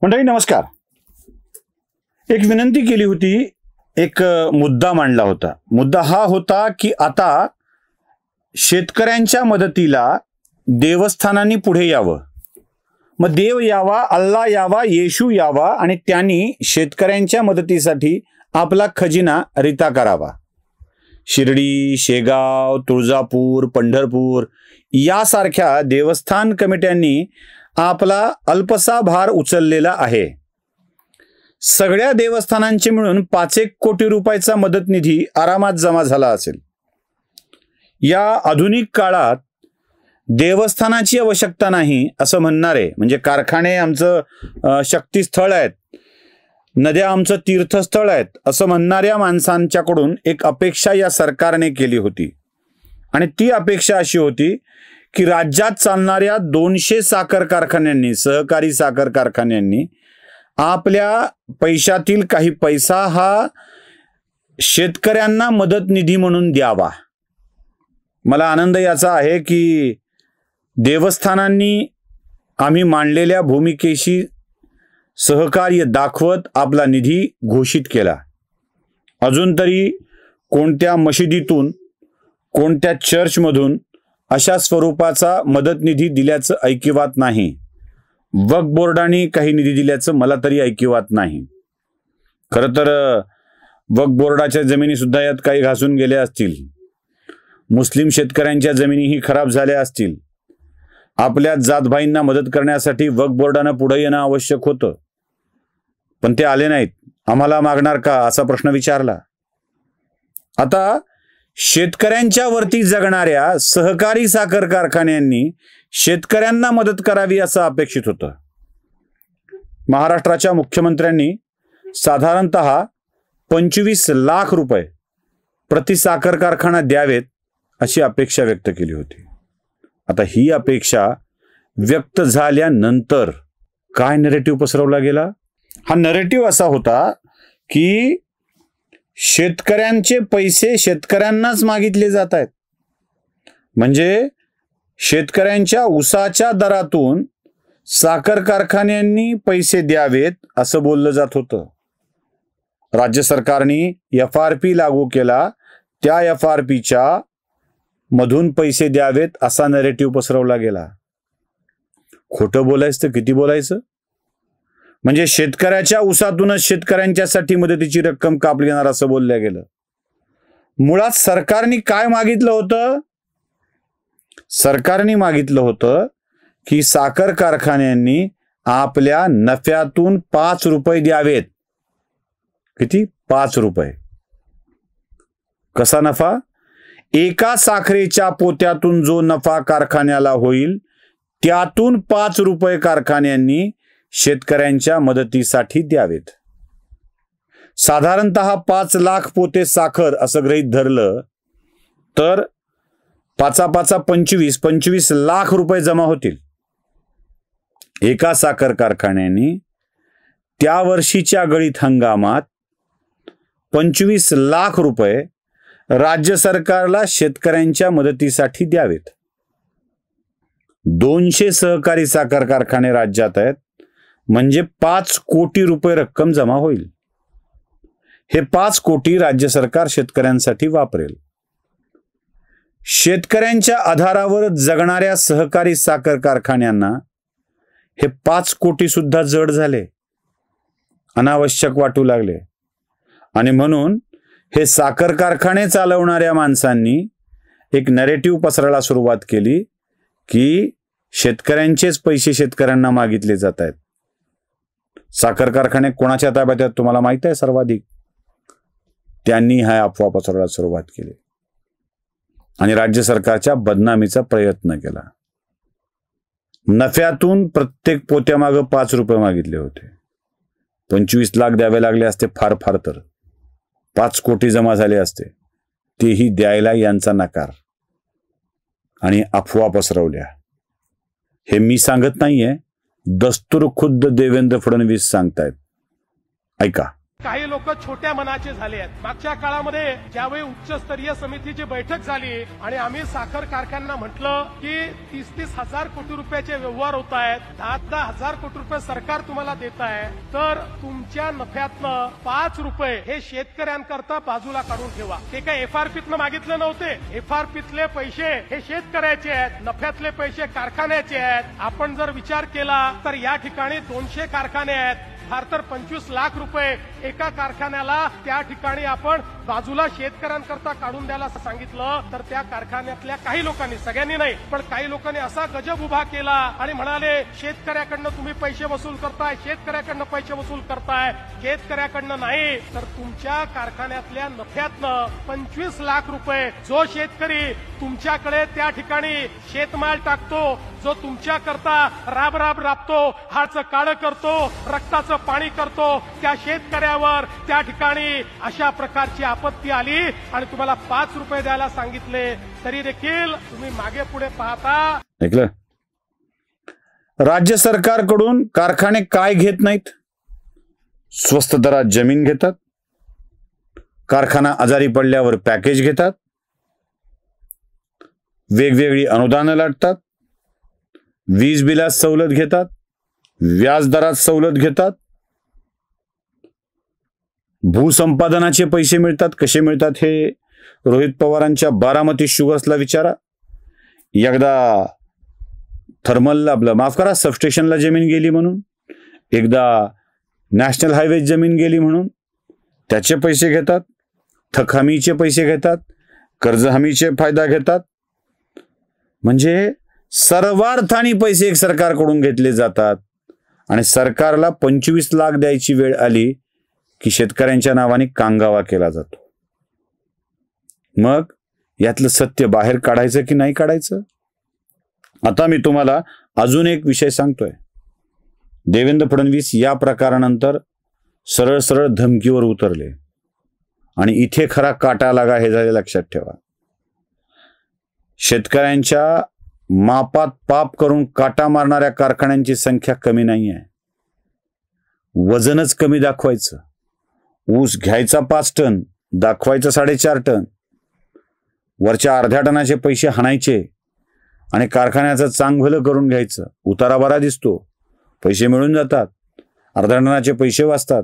मंडळी नमस्कार. एक विनंती केली होती, एक मुद्दा मांडला होता. मुद्दा हा होता की आता शेतकऱ्यांच्या मदतीला देवस्थानांनी पुढे यावं. मग देव यावा, अल्लाह यावा, येशू यावा आणि त्यांनी शेतकऱ्यांच्या मदतीसाठी आपला खजिना रिता करावा. शिर्डी, शेगाव, तुळजापूर, पंढरपूर यासारख्या देवस्थान कमिट्यांनी आपला अल्पसा भार उचललेला आहे. सगळ्या देवस्थानांचे मिळून 5-1 कोटी रुपयाचा मदत निधी आरामात जमा झाला असेल. या आधुनिक काळात देवस्थानाची आवश्यकता नाही असं म्हणणारे, म्हणजे कारखाने आमचं शक्तिस्थळ आहेत, नद्या आमचं तीर्थस्थळ आहेत असं म्हणणाऱ्या माणसांच्याकडून एक अपेक्षा या सरकारने केली होती. आणि ती अपेक्षा अशी होती की राज्यात चालणाऱ्या 200 साखर कारखान्यांनी, सहकारी साखर कारखान्यांनी आपल्या पैशातील काही पैसा हा शेतकऱ्यांना मदत निधी म्हणून द्यावा. मला आनंद याचा आहे की देवस्थानांनी आम्ही मांडलेल्या भूमिकेशी सहकार्य दाखवत आपला निधी घोषित केला. अजून तरी कोणत्या मशिदीतून, कोणत्या चर्चमधून अशा स्वरूपाचा मदत निधी दिल्याचं ऐकिवात नाही. वक्फ बोर्डाने काही निधी दिल्याचं मला तरी ऐकिवात नाही. खरं तर वक्फ बोर्डाच्या जमिनी सुद्धा यात काही घासून गेल्या असतील. मुस्लिम शेतकऱ्यांच्या जमिनीही खराब झाल्या असतील. आपल्या जातभाईंना मदत करण्यासाठी वक्फ बोर्डानं पुढे येणं आवश्यक होतं, पण ते आले नाहीत. आम्हाला मागणार का असा प्रश्न विचारला. आता शेतकऱ्यांच्या वरती जगणाऱ्या सहकारी साखर कारखान्यांनी शेतकऱ्यांना मदत करावी असं अपेक्षित होतं. महाराष्ट्राच्या मुख्यमंत्र्यांनी साधारणतः 25 लाख रुपये प्रति साखर कारखाना द्यावेत अशी अपेक्षा व्यक्त केली होती. आता ही अपेक्षा व्यक्त झाल्यानंतर काय नरेटिव्ह पसरवला गेला? हा नरेटिव्ह असा होता की शेतकऱ्यांचे पैसे शेतकऱ्यांनाच मागितले जात आहेत. म्हणजे शेतकऱ्यांच्या ऊसाच्या दरातून साखर कारखान्यांनी पैसे द्यावेत असं बोललं जात होतं. राज्य सरकारने FRP लागू केला, त्या FRPच्या मधून पैसे द्यावेत असा नरेटिव्ह पसरवला गेला. खोटं बोलायचं तर किती बोलायचं? म्हणजे शेतकऱ्याच्या ऊसातूनच शेतकऱ्यांच्यासाठी मदतीची रक्कम कापली जाणार असं बोललं गेलं. मुळात सरकारने काय मागितलं होतं? सरकारने मागितलं होतं की साखर कारखान्यांनी आपल्या नफ्यातून 5 रुपये द्यावेत. किती? 5 रुपये. कसा नफा? एका साखरेच्या पोत्यातून जो नफा कारखान्याला होईल त्यातून 5 रुपये कारखान्यांनी शेतकऱ्यांच्या मदतीसाठी द्यावेत. साधारणतः 5 लाख पोते साखर असं गृहीत धरलं तर 5 25 लाख रुपये जमा होतील. एका साखर कारखान्याने त्या वर्षीच्या गळीत हंगामात 25 लाख रुपये राज्य सरकारला शेतकऱ्यांच्या मदतीसाठी द्यावेत. 200 सहकारी साखर कारखाने राज्यात आहेत, म्हणजे 5 कोटी रुपये रक्कम जमा होईल. हे 5 कोटी राज्य सरकार शेतकऱ्यांसाठी वापरेल. शेतकऱ्यांच्या आधारावर जगणाऱ्या सहकारी साखर कारखान्यांना हे 5 कोटी सुद्धा जड झाले, अनावश्यक वाटू लागले. आणि म्हणून हे साखर कारखाने चालवणाऱ्या माणसांनी एक नरेटिव्ह पसरायला सुरुवात केली की शेतकऱ्यांचेच पैसे शेतकऱ्यांना मागितले जात आहेत. साखर कारखाने कोणाच्या ताब्यात आहेत तुम्हाला माहित आहे? सर्वाधिक. त्यांनी हा अफवा पसरवायला सुरुवात केली आणि राज्य सरकारच्या बदनामीचा प्रयत्न केला. नफ्यातून प्रत्येक पोत्यामागं 5 रुपये मागितले होते. 25 लाख द्यावे लागले असते फार फार तर. 5 कोटी जमा झाले असते. तेही द्यायला यांचा नकार आणि अफवा पसरवल्या. हे मी सांगत नाहीये, दस्तूर खुद्द देवेंद्र फडणवीस सांगतायत. ऐका. काही लोक छोट्या मनाचे झाले आहेत। मागच्या काळामध्ये ज्यावेळी उच्चस्तरीय समितीची बैठक झाली आणि आम्ही साखर कारखान्यांना म्हटलं की 30-30 हजार कोटी रुपयाचे व्यवहार होत आहेत, 10-10 हजार कोटी रुपये सरकार तुम्हाला देत आहे, तर तुमच्या नफ्यातनं 5 रुपये हे शेतकऱ्यांकरता बाजूला काढून ठेवा। ते काय एफआरपीतनं मागितले नव्हते, एफआरपीतले पैसे हे शेतकऱ्याचे आहेत, नफ्यातले पैसे कारखान्याचे आहेत। आपण जर विचार केला तर या ठिकाणी 200 कारखाने आहेत, फार तर 25 लाख रुपये एका कारखान्याला त्या ठिकाणी आपण बाजूला शेतकऱ्यांकरता काढून द्यायला सांगितलं, तर त्या कारखान्यातल्या काही लोकांनी, सगळ्यांनी नाही पण काही लोकांनी असा गजब उभा केला आणि म्हणाले शेतकऱ्याकडनं तुम्ही पैसे वसूल करताय, शेतकऱ्याकडनं पैसे वसूल करताय, शेतकऱ्याकडनं नाही तर तुमच्या कारखान्यातल्या नफ्यातनं 25 लाख रुपये जो शेतकरी तुमच्याकडे त्या ठिकाणी शेतमाल टाकतो, जो तुमच्याकरता राब राबतो, हाच काळं करतो, रक्ताचं पाणी करतो, त्या शेतकऱ्यावर त्या ठिकाणी अशा प्रकारची आपत्ती आली आणि तुम्हाला 5 रुपये द्यायला सांगितले तरी देखील तुम्ही मागे पुढे पाहता। ऐकलं? राज्य सरकारकडून कारखाने काय घेत नाहीत? स्वस्त दरात जमीन घेतात, कारखाना आजारी पडल्यावर पॅकेज घेतात, वेगवेगळी अनुदानं लाटतात, वीज बिलात सवलत घेतात, व्याज दरात सवलत घेतात, भूसंपादनाचे पैसे मिळतात। कसे मिळतात हे रोहित पवारांच्या बारामती शुगर्सला विचारा। एकदा थर्मलला आपलं माफ करा सबस्टेशनला जमीन गेली म्हणून, एकदा नॅशनल हायवे जमीन गेली म्हणून त्याचे पैसे घेतात, थक हमीचे पैसे घेतात, कर्ज हमीचे फायदा घेतात। म्हणजे सर्वार्थाने पैसे एक सरकारकडून घेतले जातात आणि सरकारला 25 लाख द्यायची वेळ आली की शेतकऱ्यांच्या नावाने कांगावा केला जातो। मग यातलं सत्य बाहेर काढायचं की नाही काढायचं? आता मी तुम्हाला अजून एक विषय सांगतोय। देवेंद्र फडणवीस या प्रकारानंतर सरळ सरळ धमकीवर उतरले आणि इथे खरा काटा लागा हे झाले लक्षात ठेवा। शेतकऱ्यांच्या मापात पाप करून काटा मारणाऱ्या कारखान्यांची संख्या कमी नाही आहे। वजनच कमी दाखवायचं, ऊस घ्यायचा 5 टन दाखवायचं 4.5 टन, वरच्या अर्ध्या टनाचे पैसे हाणायचे आणि कारखान्याचं चांगलं करून घ्यायचं। उतारा बरा दिसतो, पैसे मिळून जातात, अर्ध्या टनाचे पैसे वाचतात।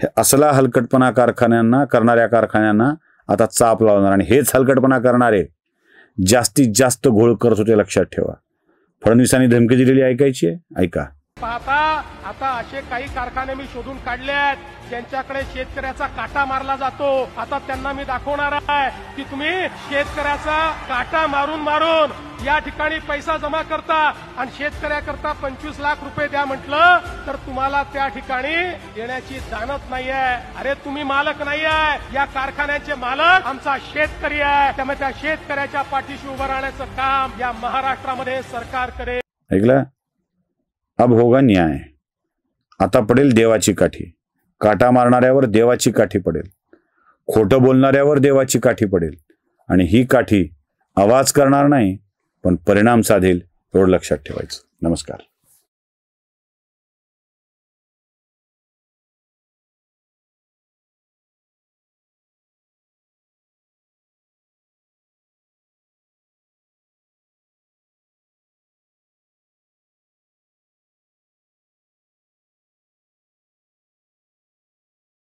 हे असला हलकटपणा करणाऱ्या कारखान्यांना आता चाप लावणार आणि हेच हलकटपणा करणारे जास्तीत जास्त घोळ करत होते, लक्षात ठेवा। फडणवीसांनी धमकी दिलेली ऐकायची आहे? ऐका। पाहता आता असे काही कारखाने मी शोधून काढले आहेत ज्यांच्याकडे शेतकऱ्याचा काटा मारला जातो। आता त्यांना मी दाखवणार आहे की तुम्ही शेतकऱ्याचा काटा मारून मारून या ठिकाणी पैसा जमा करता आणि शेतकऱ्याकरता 25 लाख रुपये द्या म्हटलं तर तुम्हाला त्या ठिकाणी देण्याची जाणत नाहीये। अरे तुम्ही मालक नाही आहे, या कारखान्याचे मालक आमचा शेतकरी आहे। त्यामुळे त्या शेतकऱ्याच्या पाठीशी उभं राहण्याचं काम या महाराष्ट्रामध्ये सरकार करेल। ऐकलं? अब होगा न्याय। आता पडेल देवाची काठी। काटा मारणाऱ्यावर देवाची काठी पडेल, खोटं बोलणाऱ्यावर देवाची काठी पडेल आणि ही काठी आवाज करणार नाही पण परिणाम साधेल, एवढं लक्षात ठेवायचं। नमस्कार।